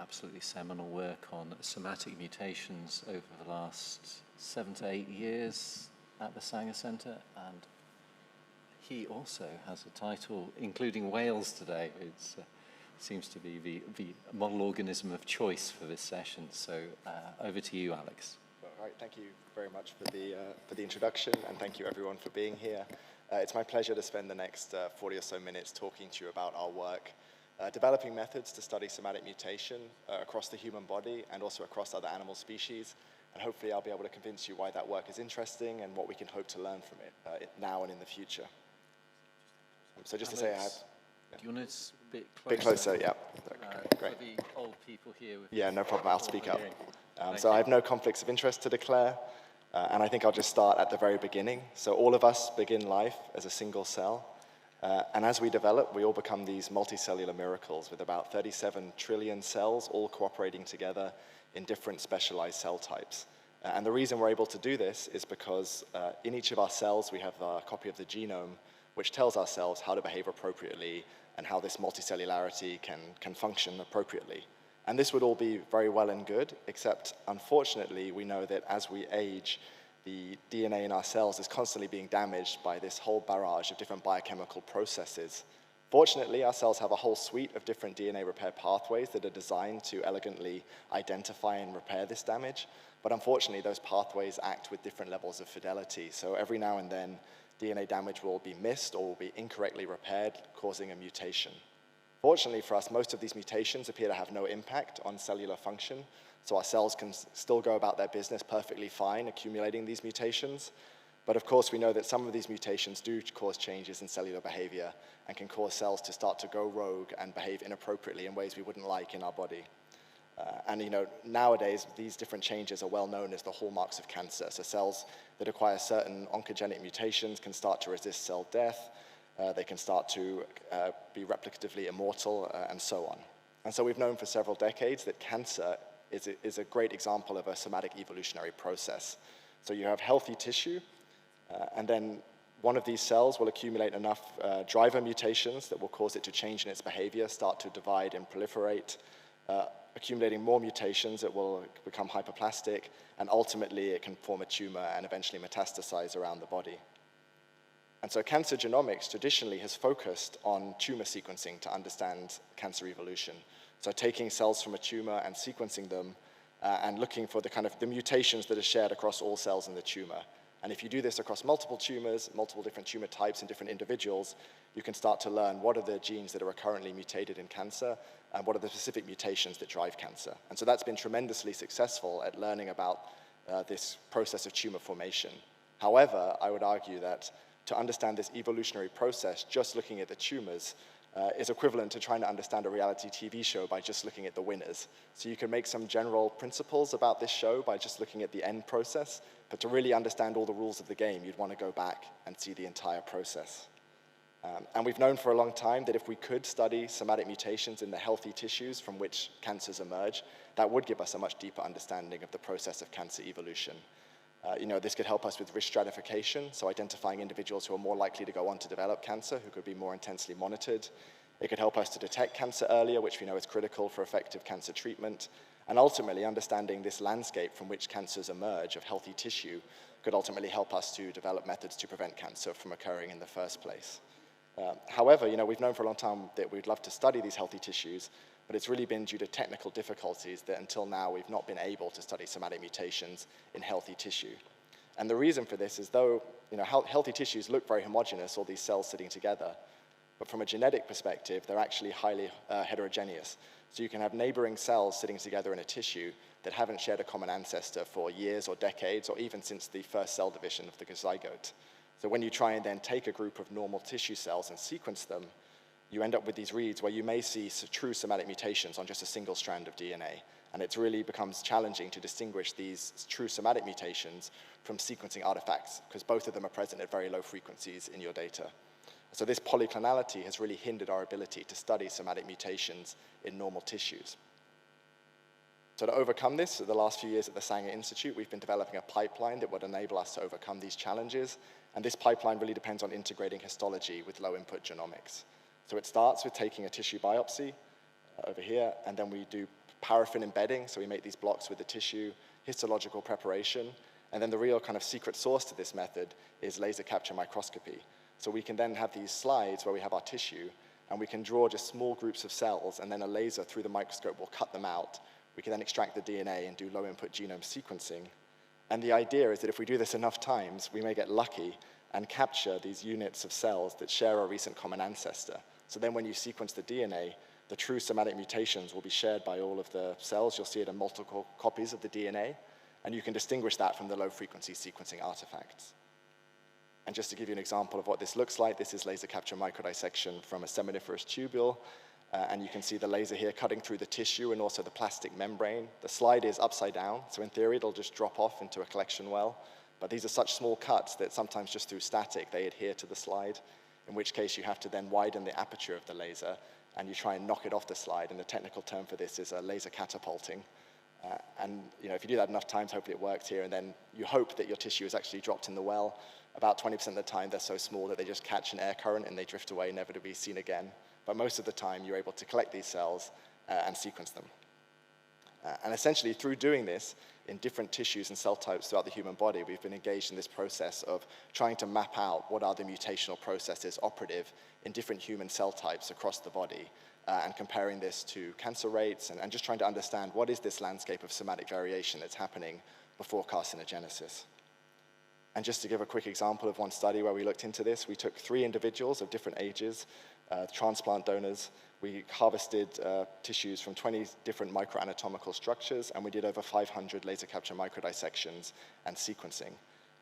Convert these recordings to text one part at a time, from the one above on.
absolutely seminal work on somatic mutations over the last 7 to 8 years at the Sanger Centre, and he also has a title, including whales today. It seems to be the model organism of choice for this session. So over to you, Alex. All right, thank you very much for the introduction, and thank you everyone for being here. It's my pleasure to spend the next 40 or so minutes talking to you about our work, developing methods to study somatic mutation across the human body and also across other animal species. And hopefully I'll be able to convince you why that work is interesting and what we can hope to learn from it now and in the future. So just Alex, to say I have... Yeah. Do you want to speak closer? Bit closer, yeah. Okay, great. For the old people here. Yeah, no problem, I'll speak up. So I have no conflicts of interest to declare, and I think I'll just start at the very beginning. So all of us begin life as a single cell, and as we develop, we all become these multicellular miracles with about 37 trillion cells all cooperating together in different specialized cell types. And the reason we're able to do this is because in each of our cells we have a copy of the genome which tells our cells how to behave appropriately and how this multicellularity can function appropriately. And this would all be very well and good, except unfortunately we know that as we age, the DNA in our cells is constantly being damaged by this whole barrage of different biochemical processes. Fortunately, our cells have a whole suite of different DNA repair pathways that are designed to elegantly identify and repair this damage, but unfortunately those pathways act with different levels of fidelity. So every now and then, DNA damage will be missed or will be incorrectly repaired, causing a mutation. Fortunately for us, most of these mutations appear to have no impact on cellular function, so our cells can still go about their business perfectly fine, accumulating these mutations. But of course, we know that some of these mutations do cause changes in cellular behavior and can cause cells to start to go rogue and behave inappropriately in ways we wouldn't like in our body. And nowadays, these different changes are well known as the hallmarks of cancer. So cells that acquire certain oncogenic mutations can start to resist cell death, they can start to be replicatively immortal, and so on. And so we've known for several decades that cancer is a great example of a somatic evolutionary process. So you have healthy tissue, and then one of these cells will accumulate enough driver mutations that will cause it to change in its behavior, start to divide and proliferate, accumulating more mutations, it will become hyperplastic, and ultimately it can form a tumor and eventually metastasize around the body. And so cancer genomics traditionally has focused on tumor sequencing to understand cancer evolution. So taking cells from a tumor and sequencing them and looking for the mutations that are shared across all cells in the tumor. And if you do this across multiple tumors, multiple different tumor types in different individuals, you can start to learn what are the genes that are currently mutated in cancer and what are the specific mutations that drive cancer. And so that's been tremendously successful at learning about this process of tumor formation. However, I would argue that to understand this evolutionary process, just looking at the tumors is equivalent to trying to understand a reality TV show by just looking at the winners. So you can make some general principles about this show by just looking at the end process, but to really understand all the rules of the game, you'd want to go back and see the entire process. And we've known for a long time that if we could study somatic mutations in the healthy tissues from which cancers emerge, that would give us a much deeper understanding of the process of cancer evolution. This could help us with risk stratification, so identifying individuals who are more likely to go on to develop cancer, who could be more intensely monitored. It could help us to detect cancer earlier, which we know is critical for effective cancer treatment. And ultimately, understanding this landscape from which cancers emerge of healthy tissue could ultimately help us to develop methods to prevent cancer from occurring in the first place. However, we've known for a long time that we'd love to study these healthy tissues, but it's really been due to technical difficulties that until now we've not been able to study somatic mutations in healthy tissue. And the reason for this is though healthy tissues look very homogeneous, all these cells sitting together, but from a genetic perspective, they're actually highly heterogeneous. So you can have neighboring cells sitting together in a tissue that haven't shared a common ancestor for years or decades, or even since the first cell division of the zygote. So when you try and then take a group of normal tissue cells and sequence them, you end up with these reads where you may see true somatic mutations on just a single strand of DNA. And it really becomes challenging to distinguish these true somatic mutations from sequencing artifacts, because both of them are present at very low frequencies in your data. So this polyclonality has really hindered our ability to study somatic mutations in normal tissues. So to overcome this, the last few years at the Sanger Institute, we've been developing a pipeline that would enable us to overcome these challenges. And this pipeline really depends on integrating histology with low-input genomics. So it starts with taking a tissue biopsy, over here, and then we do paraffin embedding, so we make these blocks with the tissue, histological preparation, and then the real kind of secret sauce to this method is laser capture microscopy. So we can then have these slides where we have our tissue, and we can draw just small groups of cells, and then a laser through the microscope will cut them out. We can then extract the DNA and do low-input genome sequencing. And the idea is that if we do this enough times, we may get lucky and capture these units of cells that share a recent common ancestor. So then when you sequence the DNA, the true somatic mutations will be shared by all of the cells. You'll see it in multiple copies of the DNA, and you can distinguish that from the low-frequency sequencing artifacts. And just to give you an example of what this looks like, this is laser capture microdissection from a seminiferous tubule, and you can see the laser here cutting through the tissue and also the plastic membrane. The slide is upside down, so in theory it'll just drop off into a collection well, but these are such small cuts that sometimes just through static they adhere to the slide, in which case you have to then widen the aperture of the laser and you try and knock it off the slide, and the technical term for this is laser catapulting. And if you do that enough times, hopefully it works here, and then you hope that your tissue is actually dropped in the well. About 20% of the time, they're so small that they just catch an air current and they drift away, never to be seen again. But most of the time, you're able to collect these cells and sequence them. And essentially, through doing this in different tissues and cell types throughout the human body, we've been engaged in this process of trying to map out what are the mutational processes operative in different human cell types across the body, and comparing this to cancer rates, and just trying to understand what is this landscape of somatic variation that's happening before carcinogenesis. And just to give a quick example of one study where we looked into this, we took 3 individuals of different ages, transplant donors. We harvested tissues from 20 different microanatomical structures, and we did over 500 laser capture microdissections and sequencing.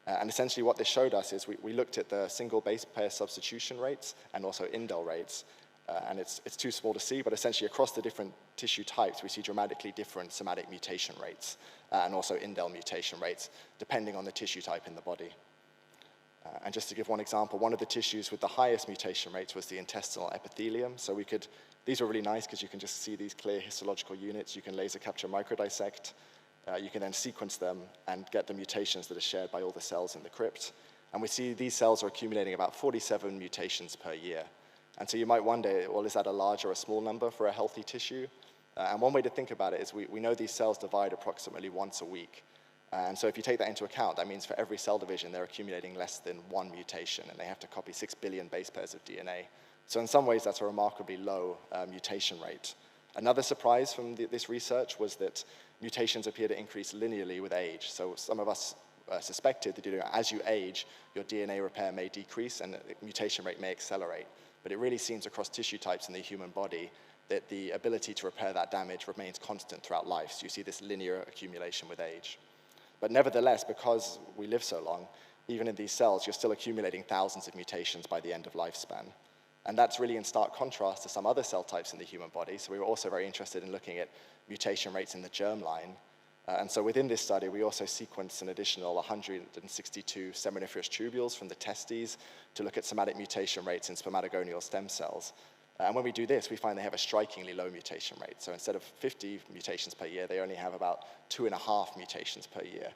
And essentially what this showed us is we looked at the single base pair substitution rates and also indel rates. And it's too small to see, but essentially across the different tissue types, we see dramatically different somatic mutation rates and also indel mutation rates, depending on the tissue type in the body. And just to give one example, one of the tissues with the highest mutation rates was the intestinal epithelium. So these were really nice because you can just see these clear histological units. You can laser capture microdissect. You can then sequence them and get the mutations that are shared by all the cells in the crypt. And we see these cells are accumulating about 47 mutations per year. And so you might wonder, well, is that a large or a small number for a healthy tissue? And one way to think about it is we know these cells divide approximately once a week. And so if you take that into account, that means for every cell division, they're accumulating less than 1 mutation, and they have to copy 6 billion base pairs of DNA. So in some ways, that's a remarkably low mutation rate. Another surprise from this research was that mutations appear to increase linearly with age. So some of us suspected that as you age, your DNA repair may decrease and the mutation rate may accelerate. But it really seems across tissue types in the human body that the ability to repair that damage remains constant throughout life. So you see this linear accumulation with age. But nevertheless, because we live so long, even in these cells, you're still accumulating thousands of mutations by the end of lifespan. And that's really in stark contrast to some other cell types in the human body. So we were also very interested in looking at mutation rates in the germline. And so within this study, we also sequenced an additional 162 seminiferous tubules from the testes to look at somatic mutation rates in spermatogonial stem cells. And when we do this, we find they have a strikingly low mutation rate. So instead of 50 mutations per year, they only have about 2.5 mutations per year.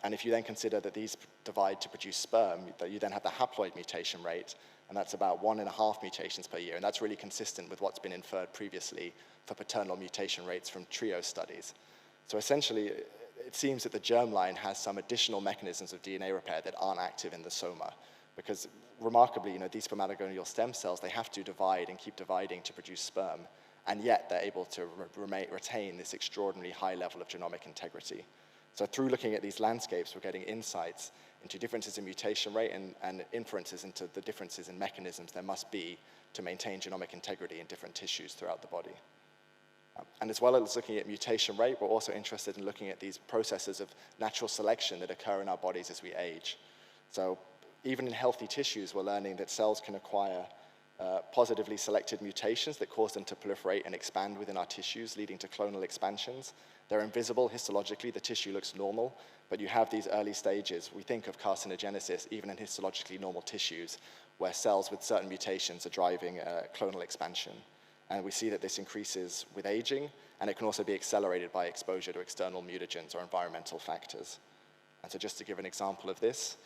And if you then consider that these divide to produce sperm, that you then have the haploid mutation rate, and that's about 1.5 mutations per year. And that's really consistent with what's been inferred previously for paternal mutation rates from trio studies. So essentially, it seems that the germline has some additional mechanisms of DNA repair that aren't active in the soma. Because remarkably, these spermatogonial stem cells, they have to divide and keep dividing to produce sperm, and yet they're able to retain this extraordinarily high level of genomic integrity. So through looking at these landscapes, we're getting insights into differences in mutation rate and inferences into the differences in mechanisms there must be to maintain genomic integrity in different tissues throughout the body. And as well as looking at mutation rate, we're also interested in looking at these processes of natural selection that occur in our bodies as we age. So even in healthy tissues, we're learning that cells can acquire positively selected mutations that cause them to proliferate and expand within our tissues, leading to clonal expansions. They're invisible histologically, the tissue looks normal, but you have these early stages, we think of carcinogenesis, even in histologically normal tissues, where cells with certain mutations are driving clonal expansion. And we see that this increases with aging, and it can also be accelerated by exposure to external mutagens or environmental factors. And so just to give an example of this,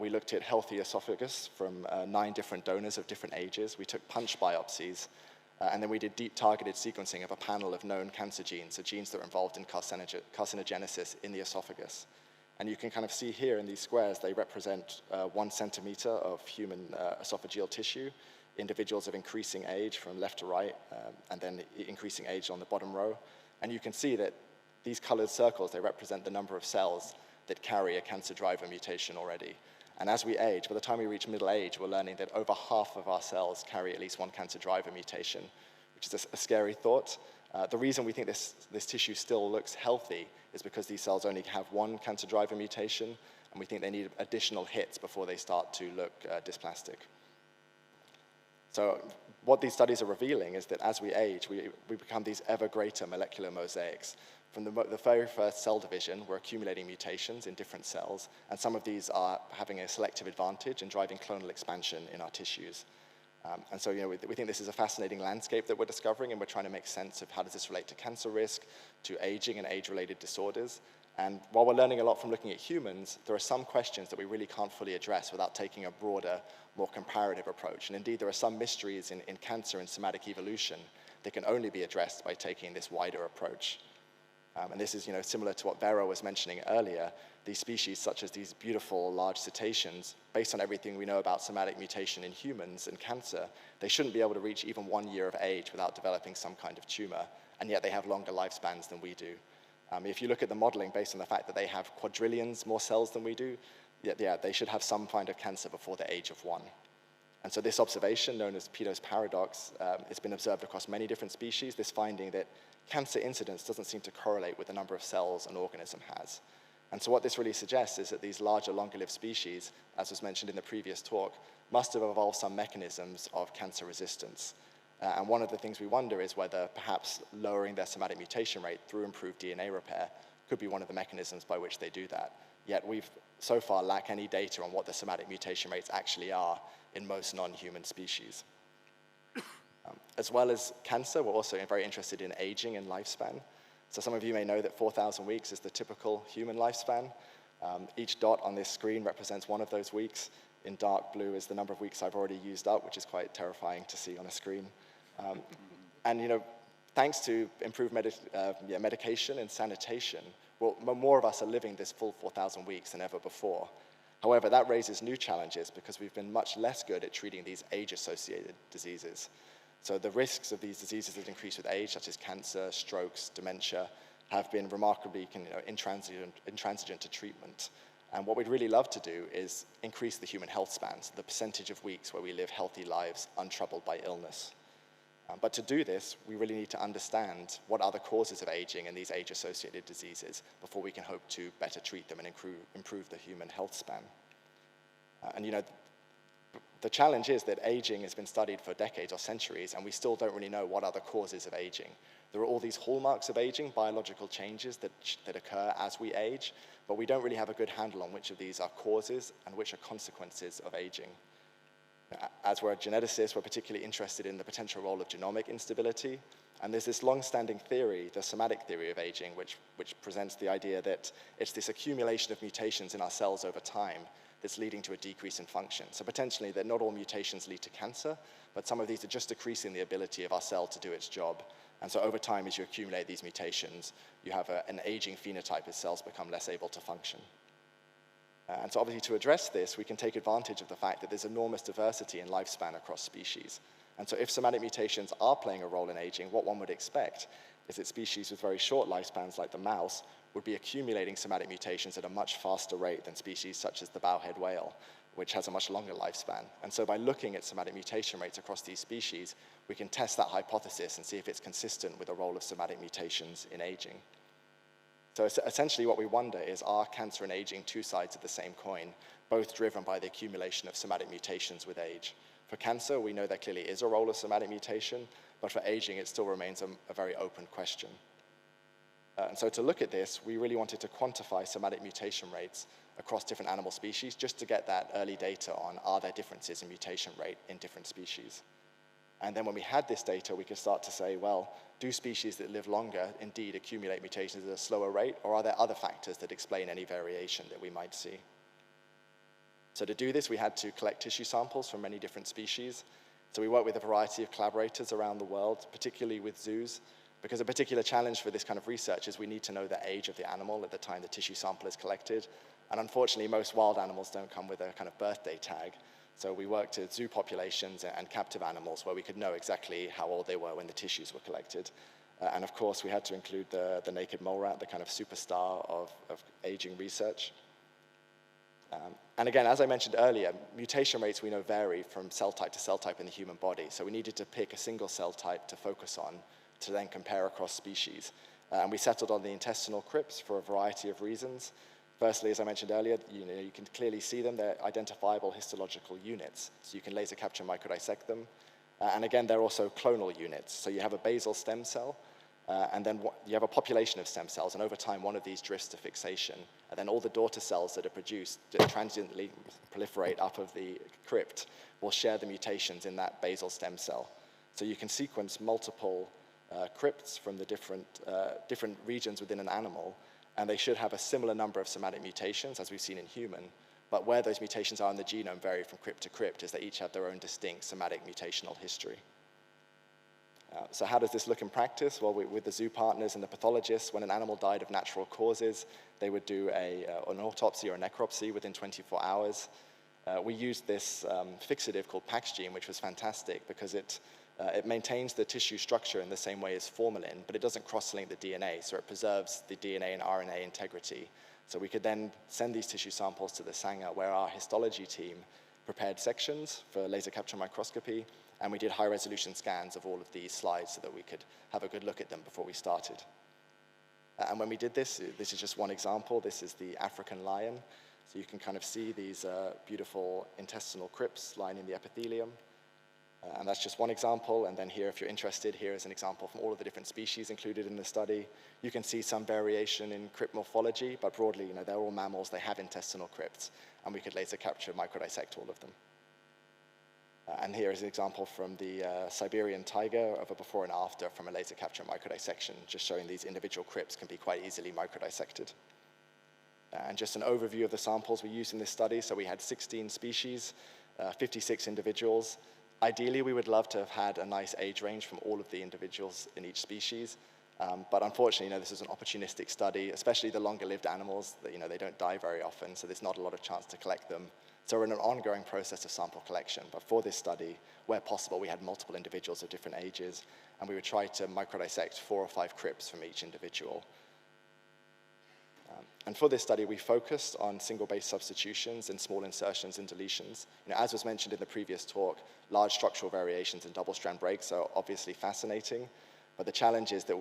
we looked at healthy esophagus from 9 different donors of different ages. We took punch biopsies, And then we did deep targeted sequencing of a panel of known cancer genes, so genes that are involved in carcinogenesis in the esophagus. And you can kind of see here in these squares, they represent 1 centimeter of human esophageal tissue, individuals of increasing age from left to right, and then increasing age on the bottom row. And you can see that these colored circles, they represent the number of cells that carry a cancer driver mutation already. And as we age, by the time we reach middle age, we're learning that over half of our cells carry at least one cancer driver mutation, which is a scary thought. The reason we think this tissue still looks healthy is because these cells only have one cancer driver mutation, and we think they need additional hits before they start to look dysplastic. So what these studies are revealing is that as we age, we become these ever greater molecular mosaics. From the very first cell division, we're accumulating mutations in different cells, and some of these are having a selective advantage and driving clonal expansion in our tissues. And so we think this is a fascinating landscape that we're discovering, and we're trying to make sense of how does this relate to cancer risk, to aging and age-related disorders. And while we're learning a lot from looking at humans, there are some questions that we really can't fully address without taking a broader, more comparative approach. And indeed, there are some mysteries in cancer and somatic evolution that can only be addressed by taking this wider approach. And this is similar to what Vera was mentioning earlier. These species, such as these beautiful large cetaceans, based on everything we know about somatic mutation in humans and cancer, they shouldn't be able to reach even 1 year of age without developing some kind of tumor, and yet they have longer lifespans than we do. If you look at the modeling based on the fact that they have quadrillions more cells than we do, yeah, they should have some kind of cancer before the age of 1. And so this observation, known as Peto's paradox, it's been observed across many different species, this finding that cancer incidence doesn't seem to correlate with the number of cells an organism has. And so what this really suggests is that these larger, longer-lived species, as was mentioned in the previous talk, must have evolved some mechanisms of cancer resistance. And one of the things we wonder is whether perhaps lowering their somatic mutation rate through improved DNA repair could be one of the mechanisms by which they do that. Yet we've so far lacked any data on what the somatic mutation rates actually are in most non-human species. As well as cancer, we're also very interested in aging and lifespan. So some of you may know that 4,000 weeks is the typical human lifespan. Each dot on this screen represents one of those weeks. In dark blue is the number of weeks I've already used up, which is quite terrifying to see on a screen. And thanks to improved medication and sanitation, well, more of us are living this full 4,000 weeks than ever before. However, that raises new challenges because we've been much less good at treating these age-associated diseases. So the risks of these diseases that increase with age, such as cancer, strokes, dementia, have been remarkably intransigent to treatment. And what we'd really love to do is increase the human health spans, the percentage of weeks where we live healthy lives untroubled by illness. But to do this, we really need to understand what are the causes of aging and these age-associated diseases before we can hope to better treat them and improve the human health span. The challenge is that aging has been studied for decades or centuries, and we still don't really know what are the causes of aging. There are all these hallmarks of aging, biological changes that occur as we age, but we don't really have a good handle on which of these are causes and which are consequences of aging. As we're geneticists, we're particularly interested in the potential role of genomic instability, and there's this long-standing theory, the somatic theory of aging, which presents the idea that it's this accumulation of mutations in our cells over time that's leading to a decrease in function. So potentially that not all mutations lead to cancer, but some of these are just decreasing the ability of our cell to do its job. And so over time, as you accumulate these mutations, you have an aging phenotype as cells become less able to function. And so obviously to address this, we can take advantage of the fact that there's enormous diversity in lifespan across species. And so if somatic mutations are playing a role in aging, what one would expect is that species with very short lifespans like the mouse would be accumulating somatic mutations at a much faster rate than species such as the bowhead whale, which has a much longer lifespan. And so by looking at somatic mutation rates across these species, we can test that hypothesis and see if it's consistent with the role of somatic mutations in aging. So essentially what we wonder is, are cancer and aging two sides of the same coin, both driven by the accumulation of somatic mutations with age? For cancer, we know there clearly is a role of somatic mutation, but for aging, it still remains a very open question. And so to look at this, we really wanted to quantify somatic mutation rates across different animal species just to get that early data on, are there differences in mutation rate in different species? And then when we had this data, we could start to say, well, do species that live longer indeed accumulate mutations at a slower rate, or are there other factors that explain any variation that we might see? So to do this, we had to collect tissue samples from many different species. So we work with a variety of collaborators around the world, particularly with zoos, because a particular challenge for this kind of research is we need to know the age of the animal at the time the tissue sample is collected. And unfortunately, most wild animals don't come with a kind of birthday tag. So we worked at zoo populations and captive animals where we could know exactly how old they were when the tissues were collected. And of course, we had to include the naked mole rat, the kind of superstar of aging research. And again, as I mentioned earlier, mutation rates we know vary from cell type to cell type in the human body. So we needed to pick a single cell type to focus on to then compare across species. And we settled on the intestinal crypts for a variety of reasons. Firstly, as I mentioned earlier, you can clearly see them. They're identifiable histological units. So you can laser capture microdissect them. And again, they're also clonal units. So you have a basal stem cell, and then you have a population of stem cells, and over time, one of these drifts to fixation. And then all the daughter cells that are produced that transiently proliferate up of the crypt will share the mutations in that basal stem cell. So you can sequence multiple crypts from the different regions within an animal, and they should have a similar number of somatic mutations as we've seen in human. But where those mutations are in the genome vary from crypt to crypt, is they each have their own distinct somatic mutational history. So how does this look in practice? Well, with the zoo partners and the pathologists, when an animal died of natural causes, they would do an autopsy or a necropsy within 24 hours. We used this fixative called PAXgene, which was fantastic because it maintains the tissue structure in the same way as formalin, but it doesn't cross-link the DNA, so it preserves the DNA and RNA integrity. So we could then send these tissue samples to the Sanger, where our histology team prepared sections for laser capture microscopy, and we did high-resolution scans of all of these slides so that we could have a good look at them before we started. And when we did this is just one example. This is the African lion. So you can kind of see these beautiful intestinal crypts lining the epithelium. And that's just one example. And then here, if you're interested, here is an example from all of the different species included in the study. You can see some variation in crypt morphology, but broadly, they're all mammals. They have intestinal crypts, and we could laser capture, microdissect all of them. And here is an example from the Siberian tiger of a before and after from a laser capture microdissection, just showing these individual crypts can be quite easily microdissected. And just an overview of the samples we used in this study. So we had 16 species, 56 individuals. Ideally, we would love to have had a nice age range from all of the individuals in each species. But unfortunately, this is an opportunistic study, especially the longer-lived animals. They don't die very often, so there's not a lot of chance to collect them. So we're in an ongoing process of sample collection. But for this study, where possible, we had multiple individuals of different ages, and we would try to microdissect 4 or 5 crypts from each individual. And for this study, we focused on single-base substitutions and small insertions and deletions. As was mentioned in the previous talk, large structural variations and double-strand breaks are obviously fascinating, but the challenge is that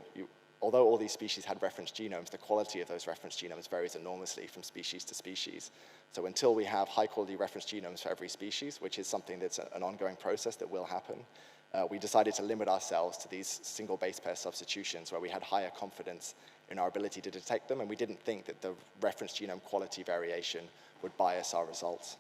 although all these species had reference genomes, the quality of those reference genomes varies enormously from species to species. So until we have high-quality reference genomes for every species, which is something that's an ongoing process that will happen, we decided to limit ourselves to these single base pair substitutions where we had higher confidence in our ability to detect them, and we didn't think that the reference genome quality variation would bias our results.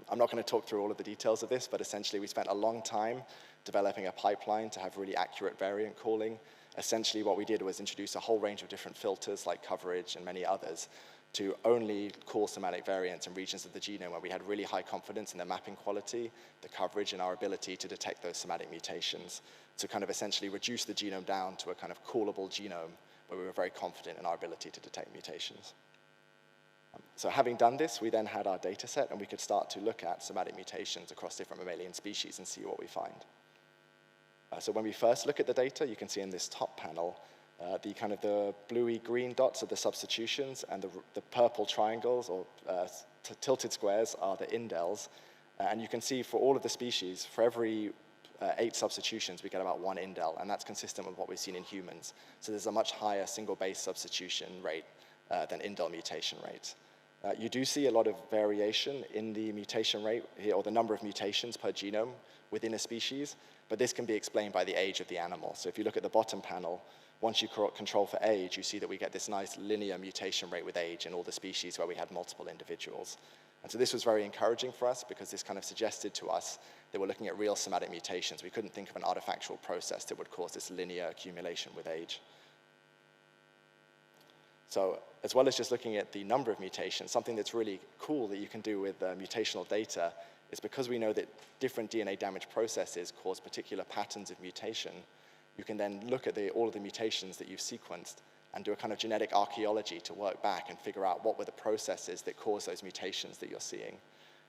I'm not going to talk through all of the details of this, but essentially we spent a long time developing a pipeline to have really accurate variant calling. Essentially what we did was introduce a whole range of different filters like coverage and many others to only call somatic variants in regions of the genome where we had really high confidence in the mapping quality, the coverage, and our ability to detect those somatic mutations, to kind of essentially reduce the genome down to a kind of callable genome where we were very confident in our ability to detect mutations. So having done this, we then had our data set, and we could start to look at somatic mutations across different mammalian species and see what we find. So when we first look at the data, you can see in this top panel, the bluey green dots are the substitutions, and the purple triangles or tilted squares are the indels. And you can see for all of the species, for every 8 substitutions, we get about 1 indel, and that's consistent with what we've seen in humans. So there's a much higher single base substitution rate than indel mutation rate. You do see a lot of variation in the mutation rate here, or the number of mutations per genome within a species, but this can be explained by the age of the animal. So if you look at the bottom panel, once you control for age, you see that we get this nice linear mutation rate with age in all the species where we had multiple individuals. And so this was very encouraging for us because this kind of suggested to us that we're looking at real somatic mutations. We couldn't think of an artifactual process that would cause this linear accumulation with age. So as well as just looking at the number of mutations, something that's really cool that you can do with mutational data is because we know that different DNA damage processes cause particular patterns of mutation, you can then look at all of the mutations that you've sequenced and do a kind of genetic archaeology to work back and figure out what were the processes that cause those mutations that you're seeing.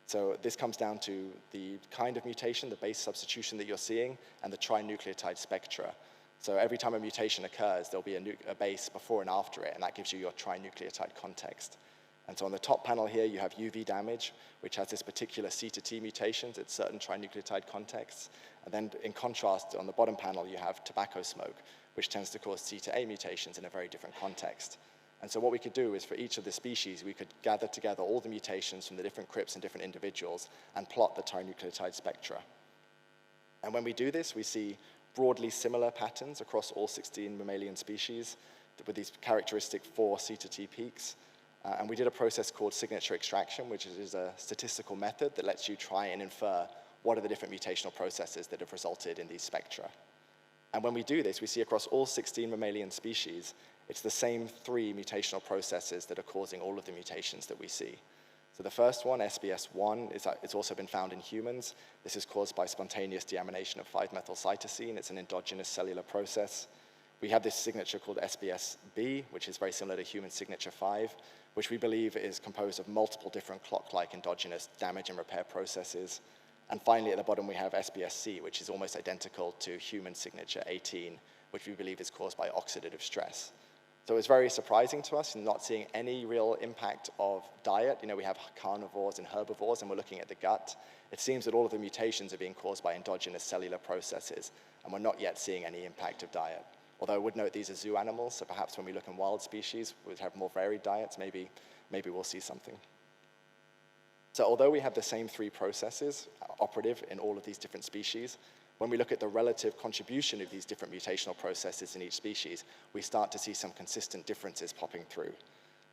So this comes down to the kind of mutation, the base substitution that you're seeing, and the trinucleotide spectra. So every time a mutation occurs, there'll be a base before and after it, and that gives you your trinucleotide context. And so on the top panel here, you have UV damage, which has this particular C to T mutations at certain trinucleotide contexts. And then in contrast, on the bottom panel, you have tobacco smoke, which tends to cause C to A mutations in a very different context. And so what we could do is for each of the species, we could gather together all the mutations from the different crypts and different individuals and plot the trinucleotide spectra. And when we do this, we see broadly similar patterns across all 16 mammalian species with these characteristic 4 C to T peaks. And we did a process called signature extraction, which is a statistical method that lets you try and infer what are the different mutational processes that have resulted in these spectra. And when we do this, we see across all 16 mammalian species, it's the same 3 mutational processes that are causing all of the mutations that we see. So the first one, SBS1, it's also been found in humans. This is caused by spontaneous deamination of 5-methylcytosine. It's an endogenous cellular process. We have this signature called SBSB, which is very similar to human signature 5, which we believe is composed of multiple different clock-like endogenous damage and repair processes. And finally, at the bottom, we have SBSC, which is almost identical to human signature 18, which we believe is caused by oxidative stress. So it's very surprising to us not seeing any real impact of diet. We have carnivores and herbivores, and we're looking at the gut. It seems that all of the mutations are being caused by endogenous cellular processes, and we're not yet seeing any impact of diet. Although I would note these are zoo animals, so perhaps when we look in wild species, we'd have more varied diets, maybe we'll see something. So although we have the same 3 processes operative in all of these different species, when we look at the relative contribution of these different mutational processes in each species, we start to see some consistent differences popping through.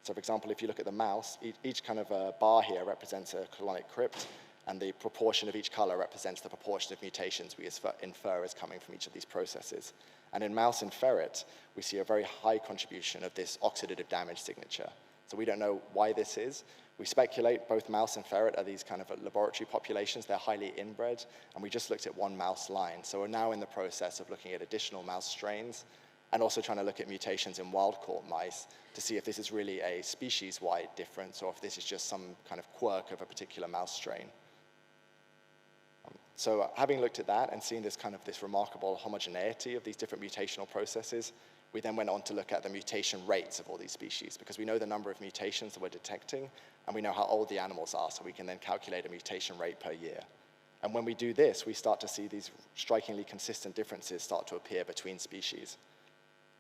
So for example, if you look at the mouse, each kind of bar here represents a colonic crypt, and the proportion of each color represents the proportion of mutations we infer as coming from each of these processes. And in mouse and ferret, we see a very high contribution of this oxidative damage signature. So we don't know why this is. We speculate both mouse and ferret are these kind of laboratory populations. They're highly inbred, and we just looked at one mouse line. So we're now in the process of looking at additional mouse strains and also trying to look at mutations in wild-caught mice to see if this is really a species-wide difference or if this is just some kind of quirk of a particular mouse strain. So having looked at that and seen this remarkable homogeneity of these different mutational processes, we then went on to look at the mutation rates of all these species, because we know the number of mutations that we're detecting, and we know how old the animals are, so we can then calculate a mutation rate per year. And when we do this, we start to see these strikingly consistent differences start to appear between species.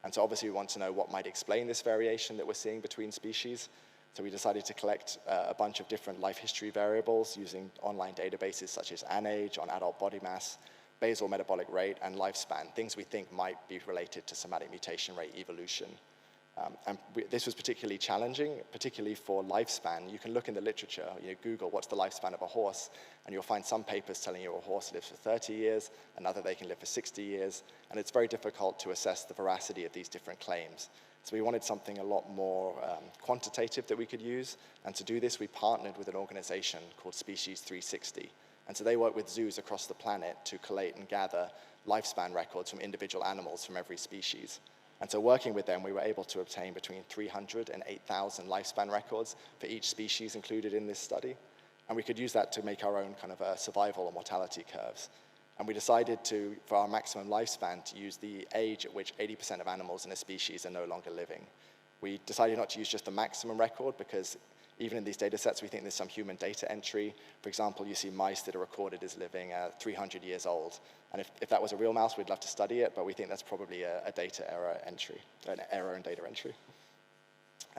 And so obviously we want to know what might explain this variation that we're seeing between species. So we decided to collect a bunch of different life history variables using online databases such as ANAGE on adult body mass, basal metabolic rate, and lifespan, things we think might be related to somatic mutation rate evolution. This was particularly challenging, particularly for lifespan. You can look in the literature, Google what's the lifespan of a horse, and you'll find some papers telling you a horse lives for 30 years, another they can live for 60 years, and it's very difficult to assess the veracity of these different claims. So we wanted something a lot more quantitative that we could use, and to do this, we partnered with an organization called Species 360. And so they work with zoos across the planet to collate and gather lifespan records from individual animals from every species. And so working with them, we were able to obtain between 300 and 8,000 lifespan records for each species included in this study. And we could use that to make our own kind of survival or mortality curves. And we decided to, for our maximum lifespan, to use the age at which 80% of animals in a species are no longer living. We decided not to use just the maximum record because even in these data sets, we think there's some human data entry. For example, you see mice that are recorded as living 300 years old. And if that was a real mouse, we'd love to study it, but we think that's probably a data error entry, an error in data entry.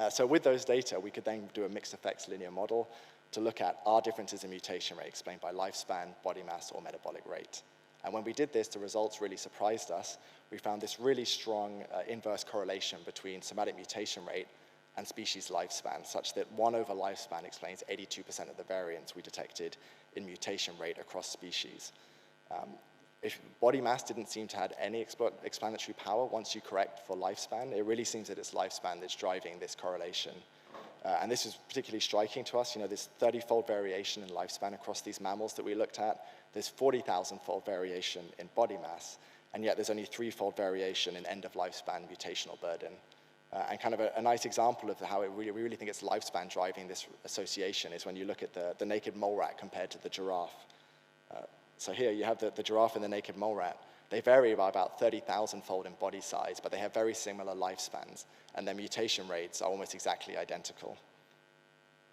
So with those data, we could then do a mixed effects linear model to look at are differences in mutation rate explained by lifespan, body mass, or metabolic rate. And when we did this, the results really surprised us. We found this really strong inverse correlation between somatic mutation rate and species lifespan, such that 1 over lifespan explains 82% of the variance we detected in mutation rate across species. If body mass didn't seem to have any explanatory power once you correct for lifespan, it really seems that it's lifespan that's driving this correlation. And this is particularly striking to us. You know, there's 30-fold variation in lifespan across these mammals that we looked at. There's 40,000-fold variation in body mass, and yet there's only 3-fold variation in end-of-lifespan mutational burden. And kind of a nice example of how we really think it's lifespan driving this association is when you look at the naked mole rat compared to the giraffe. So here you have the giraffe and the naked mole rat. They vary by about 30,000-fold in body size, but they have very similar lifespans, and their mutation rates are almost exactly identical.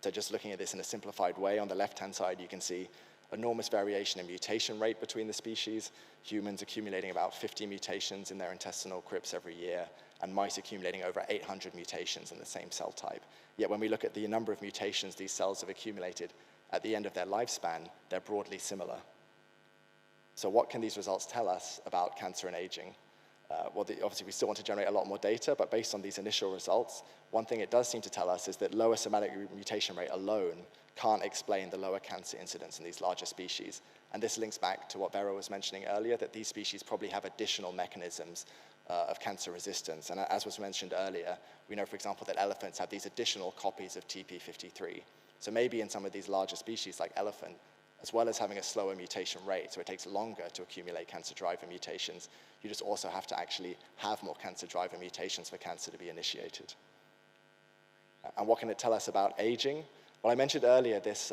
So just looking at this in a simplified way, on the left-hand side, you can see enormous variation in mutation rate between the species, humans accumulating about 50 mutations in their intestinal crypts every year, and mice accumulating over 800 mutations in the same cell type. Yet when we look at the number of mutations these cells have accumulated at the end of their lifespan, they're broadly similar. So what can these results tell us about cancer and aging? Obviously, we still want to generate a lot more data, but based on these initial results, one thing it does seem to tell us is that lower somatic mutation rate alone can't explain the lower cancer incidence in these larger species. And this links back to what Vera was mentioning earlier, that these species probably have additional mechanisms of cancer resistance. And as was mentioned earlier, we know, for example, that elephants have these additional copies of TP53. So maybe in some of these larger species like elephant, as well as having a slower mutation rate, so it takes longer to accumulate cancer driver mutations, you just also have to actually have more cancer driver mutations for cancer to be initiated. And what can it tell us about aging? Well, I mentioned earlier this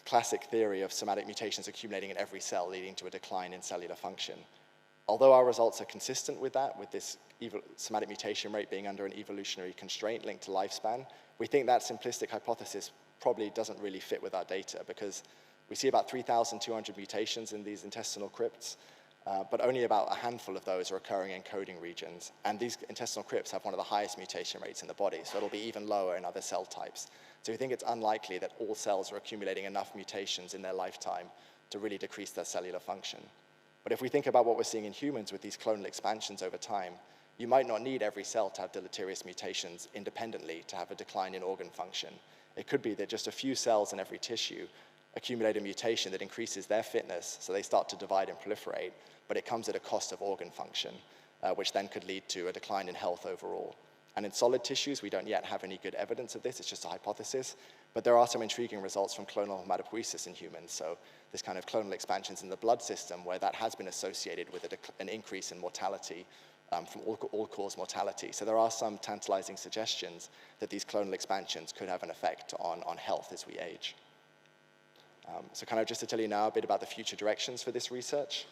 classic theory of somatic mutations accumulating in every cell, leading to a decline in cellular function. Although our results are consistent with that, with this somatic mutation rate being under an evolutionary constraint linked to lifespan, we think that simplistic hypothesis probably doesn't really fit with our data, because we see about 3,200 mutations in these intestinal crypts, but only about a handful of those are occurring in coding regions. And these intestinal crypts have one of the highest mutation rates in the body, so it'll be even lower in other cell types. So we think it's unlikely that all cells are accumulating enough mutations in their lifetime to really decrease their cellular function. But if we think about what we're seeing in humans with these clonal expansions over time, you might not need every cell to have deleterious mutations independently to have a decline in organ function. It could be that just a few cells in every tissue accumulate a mutation that increases their fitness, so they start to divide and proliferate, but it comes at a cost of organ function, which then could lead to a decline in health overall. And in solid tissues, we don't yet have any good evidence of this, it's just a hypothesis, but there are some intriguing results from clonal hematopoiesis in humans, so this kind of clonal expansions in the blood system where that has been associated with an increase in mortality from all-cause mortality. So there are some tantalizing suggestions that these clonal expansions could have an effect on health as we age. So kind of just to tell you now a bit about the future directions for this research.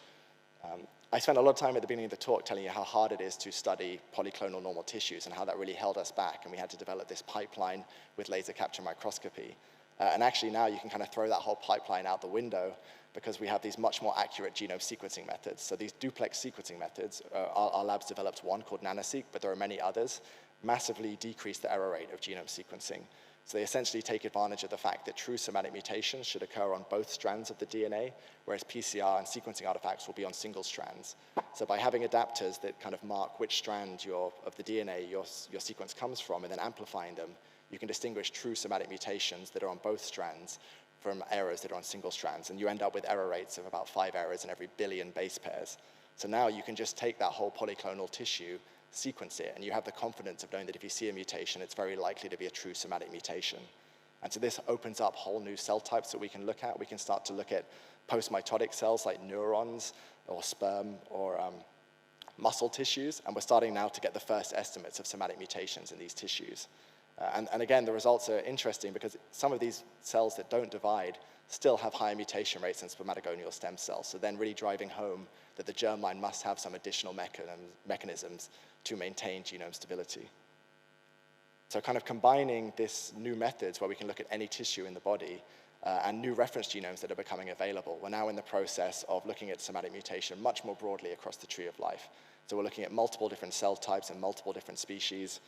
I spent a lot of time at the beginning of the talk telling you how hard it is to study polyclonal normal tissues and how that really held us back, and we had to develop this pipeline with laser capture microscopy. And actually now you can kind of throw that whole pipeline out the window because we have these much more accurate genome sequencing methods. So these duplex sequencing methods, our labs developed one called NanoSeq, but there are many others, massively decrease the error rate of genome sequencing. So they essentially take advantage of the fact that true somatic mutations should occur on both strands of the DNA, whereas PCR and sequencing artifacts will be on single strands. So by having adapters that kind of mark which strand of the DNA your sequence comes from and then amplifying them, you can distinguish true somatic mutations that are on both strands from errors that are on single strands, and you end up with error rates of about 5 errors in every billion base pairs. So now you can just take that whole polyclonal tissue, sequence it, and you have the confidence of knowing that if you see a mutation, it's very likely to be a true somatic mutation. And so this opens up whole new cell types that we can look at. We can start to look at post-mitotic cells like neurons or sperm or muscle tissues, and we're starting now to get the first estimates of somatic mutations in these tissues. And again, the results are interesting because some of these cells that don't divide still have higher mutation rates than spermatogonial stem cells, so then really driving home that the germline must have some additional mechanisms to maintain genome stability. So kind of combining these new methods where we can look at any tissue in the body and new reference genomes that are becoming available, we're now in the process of looking at somatic mutation much more broadly across the tree of life. So we're looking at multiple different cell types and multiple different species.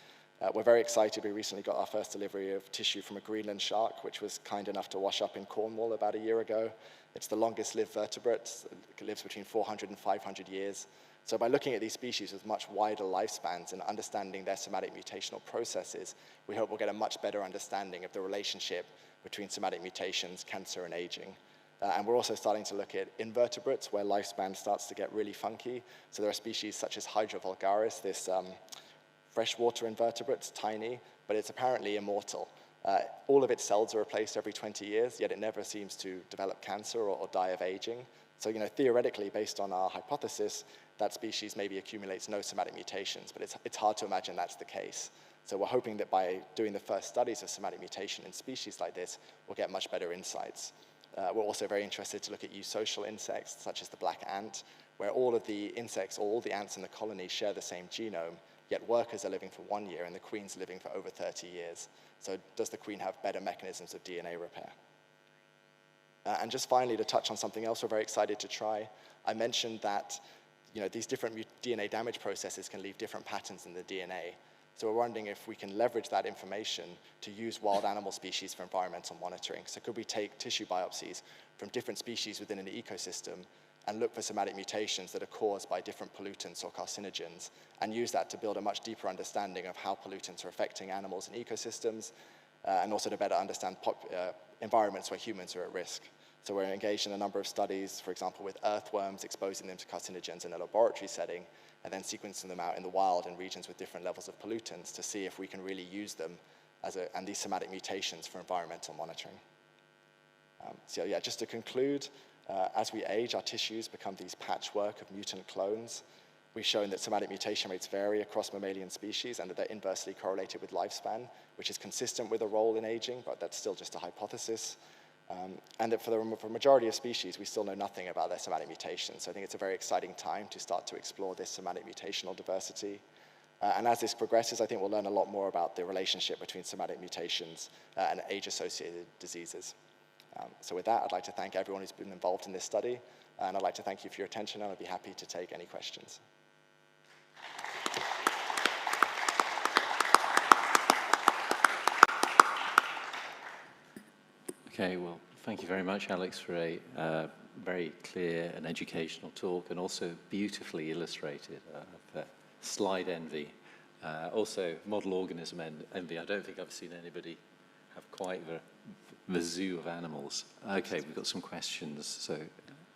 We're very excited. We recently got our first delivery of tissue from a Greenland shark, which was kind enough to wash up in Cornwall about a year ago. It's the longest lived vertebrate. It lives between 400 and 500 years. So by looking at these species with much wider lifespans and understanding their somatic mutational processes, we hope we'll get a much better understanding of the relationship between somatic mutations, cancer, and aging. And we're also starting to look at invertebrates where lifespan starts to get really funky. So there are species such as Hydra vulgaris, this freshwater invertebrates, tiny, but it's apparently immortal. All of its cells are replaced every 20 years, yet it never seems to develop cancer or die of aging. So, theoretically, based on our hypothesis, that species maybe accumulates no somatic mutations, but it's hard to imagine that's the case. So we're hoping that by doing the first studies of somatic mutation in species like this, we'll get much better insights. We're also very interested to look at eusocial insects, such as the black ant, where all of the insects, all the ants in the colony share the same genome, yet workers are living for 1 year and the queen's living for over 30 years. So does the queen have better mechanisms of DNA repair? And just finally, to touch on something else we're very excited to try, I mentioned that these different DNA damage processes can leave different patterns in the DNA. So we're wondering if we can leverage that information to use wild animal species for environmental monitoring. So could we take tissue biopsies from different species within an ecosystem and look for somatic mutations that are caused by different pollutants or carcinogens, and use that to build a much deeper understanding of how pollutants are affecting animals and ecosystems, and also to better understand environments where humans are at risk. So we're engaged in a number of studies, for example, with earthworms, exposing them to carcinogens in a laboratory setting, and then sequencing them out in the wild in regions with different levels of pollutants to see if we can really use them and these somatic mutations for environmental monitoring. So yeah, just to conclude, as we age, our tissues become these patchwork of mutant clones. We've shown that somatic mutation rates vary across mammalian species and that they're inversely correlated with lifespan, which is consistent with a role in aging, but that's still just a hypothesis. And that for the majority of species, we still know nothing about their somatic mutations. So I think it's a very exciting time to start to explore this somatic mutational diversity. And as this progresses, I think we'll learn a lot more about the relationship between somatic mutations and age-associated diseases. So with that, I'd like to thank everyone who's been involved in this study, and I'd like to thank you for your attention, and I'd be happy to take any questions. Okay, well, thank you very much, Alex, for a very clear and educational talk, and also beautifully illustrated slide envy. Also, model organism envy. I don't think I've seen anybody have quite the zoo of animals. Okay, we've got some questions. So,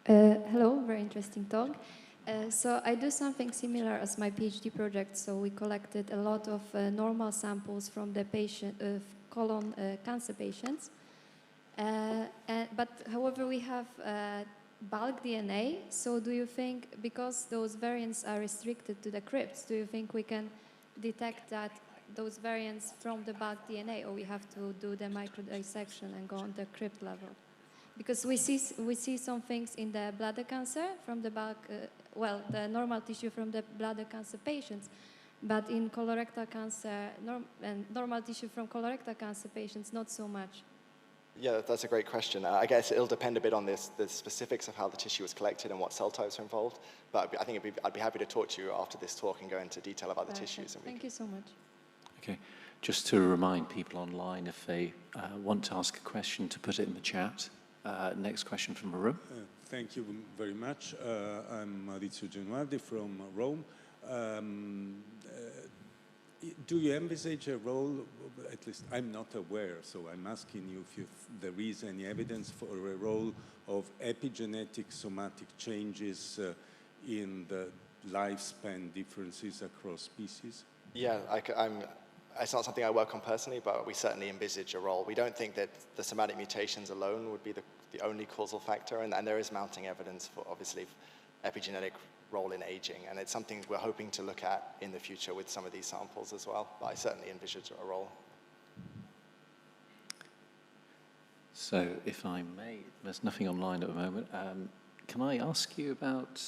hello, very interesting talk. So I do something similar as my PhD project. So we collected a lot of normal samples from the colon cancer patients. But however, we have bulk DNA. So do you think, because those variants are restricted to the crypts, do you think we can detect those variants from the bulk DNA, or we have to do the microdissection and go on the crypt level? Because we see some things in the bladder cancer from the bulk, the normal tissue from the bladder cancer patients, but in colorectal cancer, normal tissue from colorectal cancer patients, not so much. Yeah, that's a great question. I guess it'll depend a bit on the specifics of how the tissue was collected and what cell types are involved. But I think I'd be happy to talk to you after this talk and go into detail about the tissues. And Thank you so much. okay, just to remind people online, if they want to ask a question, to put it in the chat. Next question from the room. Thank you very much. I'm Maurizio Genuardi from Rome. Do you envisage a role, at least I'm not aware, so I'm asking you if there is any evidence for a role of epigenetic somatic changes in the lifespan differences across species? Yeah, it's not something I work on personally, but we certainly envisage a role. We don't think that the somatic mutations alone would be the only causal factor, and there is mounting evidence for, obviously, epigenetic role in aging, and it's something we're hoping to look at in the future with some of these samples as well, but I certainly envisage a role. So if I may, there's nothing online at the moment. Can I ask you about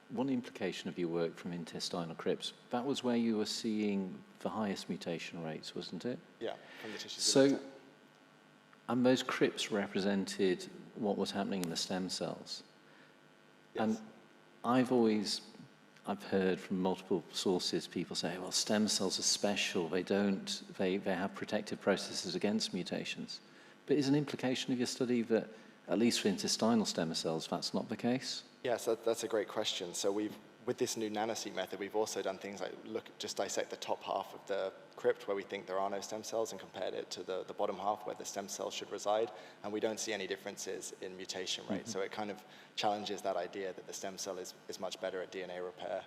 one implication of your work from intestinal crypts? That was where you were seeing the highest mutation rates, wasn't it? Yeah, from the tissues. So, and those crypts represented what was happening in the stem cells. Yes. And I've heard from multiple sources, people say, well, stem cells are special. They have protective processes against mutations. But is an implication of your study that, at least for intestinal stem cells, that's not the case? Yes, that's a great question. So with this new nanoseq method, we've also done things like just dissect the top half of the crypt where we think there are no stem cells and compared it to the bottom half where the stem cells should reside, and we don't see any differences in mutation rate. So it kind of challenges that idea that the stem cell is much better at DNA repair,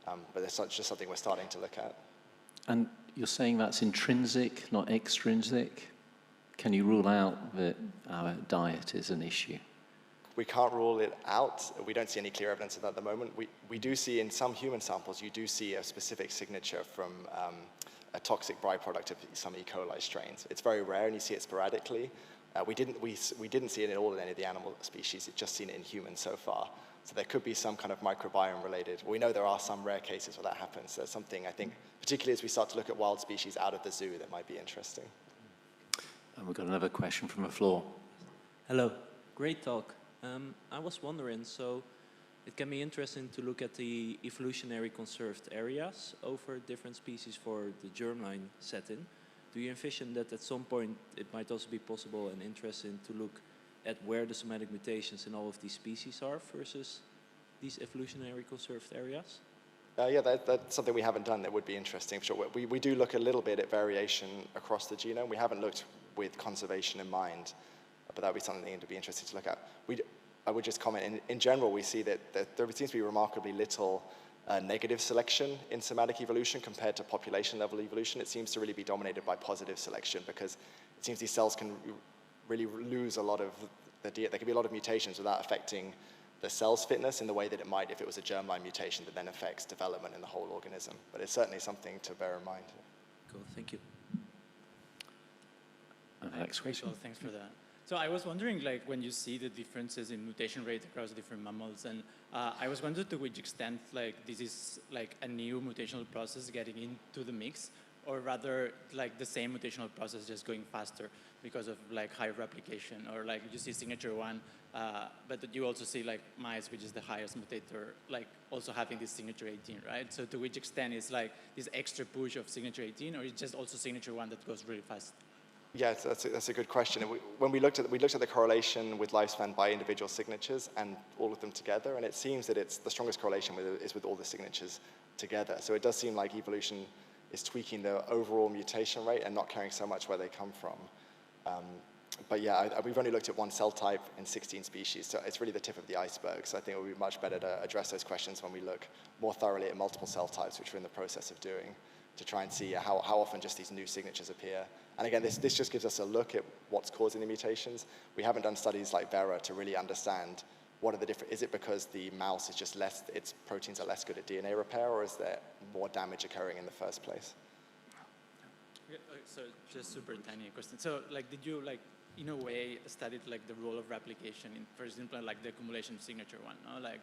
but it's just something we're starting to look at. And you're saying that's intrinsic, not extrinsic? Can you rule out that our diet is an issue? We can't rule it out. We don't see any clear evidence of that at the moment. We do see in some human samples, you do see a specific signature from a toxic byproduct of some E. coli strains. It's very rare, and you see it sporadically. We didn't see it at all in any of the animal species. It's just seen it in humans so far. So there could be some kind of microbiome related. We know there are some rare cases where that happens. There's something, I think, particularly as we start to look at wild species out of the zoo, that might be interesting. And we've got another question from the floor. Hello, great talk. I was wondering, so it can be interesting to look at the evolutionary conserved areas over different species for the germline setting. Do you envision that at some point it might also be possible and interesting to look at where the somatic mutations in all of these species are versus these evolutionary conserved areas? Yeah, that's something we haven't done that would be interesting for sure. We do look a little bit at variation across the genome. We haven't looked with conservation in mind, but that would be something that would be interesting to look at. I would just comment, in general, we see that there seems to be remarkably little negative selection in somatic evolution compared to population level evolution. It seems to really be dominated by positive selection because it seems these cells can really lose a lot of there can be a lot of mutations without affecting the cell's fitness in the way that it might if it was a germline mutation that then affects development in the whole organism. But it's certainly something to bear in mind. Cool, thank you. Next question. So thanks for that. So I was wondering, like, when you see the differences in mutation rate across different mammals, and I was wondering to which extent, like, this is like a new mutational process getting into the mix, or rather, like, the same mutational process just going faster because of like high replication, or like you see signature 1, but you also see like mice, which is the highest mutator, like also having this signature 18, right? So to which extent is like this extra push of signature 18, or is just also signature 1 that goes really fast? Yeah, that's a good question. When we looked at the correlation with lifespan by individual signatures and all of them together, and it seems that it's the strongest correlation is with all the signatures together. So it does seem like evolution is tweaking the overall mutation rate and not caring so much where they come from. But yeah, we've only looked at one cell type in 16 species, so it's really the tip of the iceberg. So I think it would be much better to address those questions when we look more thoroughly at multiple cell types, which we're in the process of doing, to try and see how often just these new signatures appear. And again, this just gives us a look at what's causing the mutations. We haven't done studies like Vera to really understand what are the different, is it because the mouse is just less, its proteins are less good at DNA repair, or is there more damage occurring in the first place? Okay, so just super tiny question. So like, did you like, in a way, studied like the role of replication in, for example, like the accumulation of signature 1, no? Like,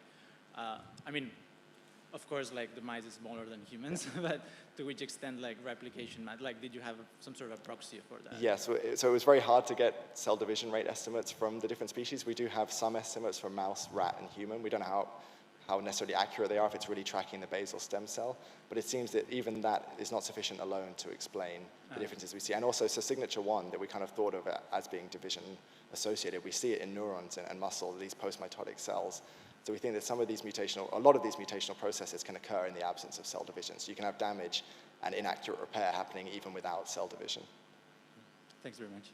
I mean, of course, like the mice is smaller than humans, but to which extent, like replication, like did you have some sort of proxy for that? Yeah, so it was very hard to get cell division rate estimates from the different species. We do have some estimates for mouse, rat, and human. We don't know how necessarily accurate they are if it's really tracking the basal stem cell, but it seems that even that is not sufficient alone to explain the differences we see. And also, so signature 1 that we kind of thought of as being division associated, we see it in neurons and muscle, these post-mitotic cells. So we think that a lot of these mutational processes can occur in the absence of cell division. So you can have damage and inaccurate repair happening even without cell division. Thanks very much.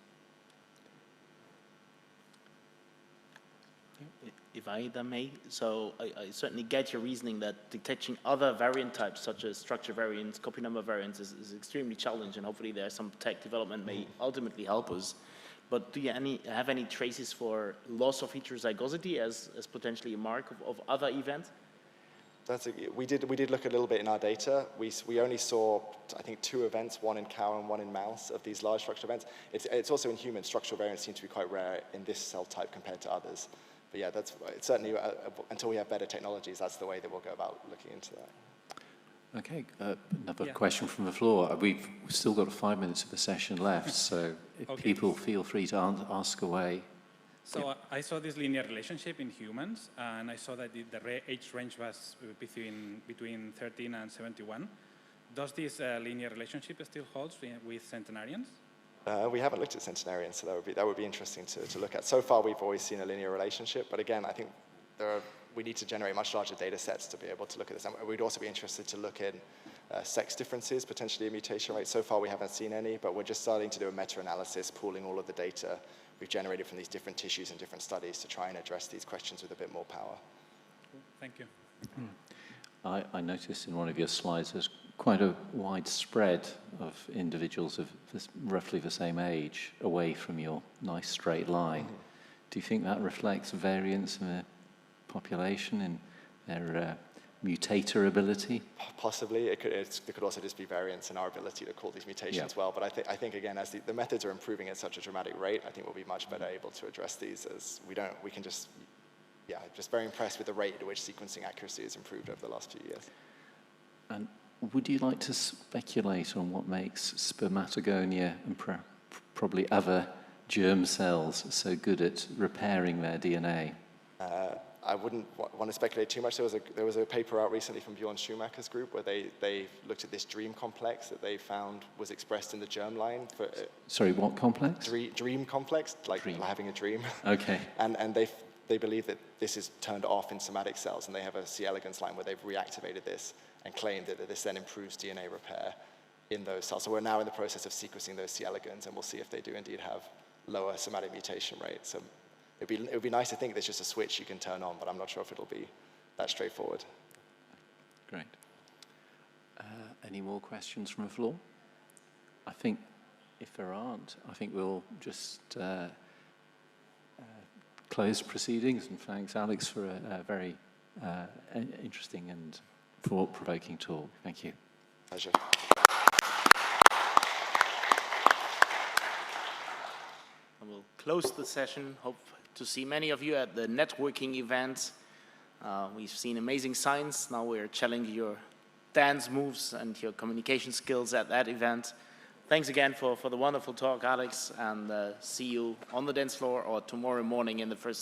If I may, so I certainly get your reasoning that detecting other variant types, such as structure variants, copy number variants, is extremely challenging. Hopefully there's some tech development may ultimately help us. But do you have any traces for loss of heterozygosity as potentially a mark of other events? We did look a little bit in our data. We only saw, I think, 2 events, one in cow and one in mouse, of these large structural events. It's also in humans. Structural variants seem to be quite rare in this cell type compared to others. But yeah, it's certainly, until we have better technologies, that's the way that we'll go about looking into that. Okay, another question from the floor. We've still got 5 minutes of the session left, so if people feel free to ask away. So I saw this linear relationship in humans, and I saw that the age range was between 13 and 71. Does this linear relationship still hold with centenarians? We haven't looked at centenarians, so that would be interesting to look at. So far, we've always seen a linear relationship, but again, I think we need to generate much larger data sets to be able to look at this. And we'd also be interested to look at sex differences, potentially a mutation rate. So far, we haven't seen any, but we're just starting to do a meta-analysis, pooling all of the data we've generated from these different tissues and different studies to try and address these questions with a bit more power. Thank you. I noticed in one of your slides there's quite a wide spread of individuals of roughly the same age away from your nice straight line. Do you think that reflects variance in the population and their mutator ability? Possibly. There could also just be variance in our ability to call these mutations well. But I think again, as the methods are improving at such a dramatic rate, I think we'll be much better able to address these as we can just, just very impressed with the rate at which sequencing accuracy has improved over the last few years. And would you like to speculate on what makes spermatogonia and probably other germ cells so good at repairing their DNA? I wouldn't want to speculate too much. There was a paper out recently from Bjorn Schumacher's group where they looked at this dream complex that they found was expressed in the germline. Sorry, what complex? Dream complex, like having a dream. Okay. And they believe that this is turned off in somatic cells, and they have a C. elegans line where they've reactivated this and claimed that this then improves DNA repair in those cells. So we're now in the process of sequencing those C. elegans, and we'll see if they do indeed have lower somatic mutation rates. So it would be nice to think there's just a switch you can turn on, but I'm not sure if it'll be that straightforward. Great. Any more questions from the floor? I think if there aren't, I think we'll just close proceedings, and thanks Alex for a very interesting and thought-provoking talk. Thank you. Pleasure. And we'll close the session. Hope to see many of you at the networking event. We've seen amazing science. Now we're challenging your dance moves and your communication skills at that event. Thanks again for the wonderful talk, Alex, and see you on the dance floor or tomorrow morning in the first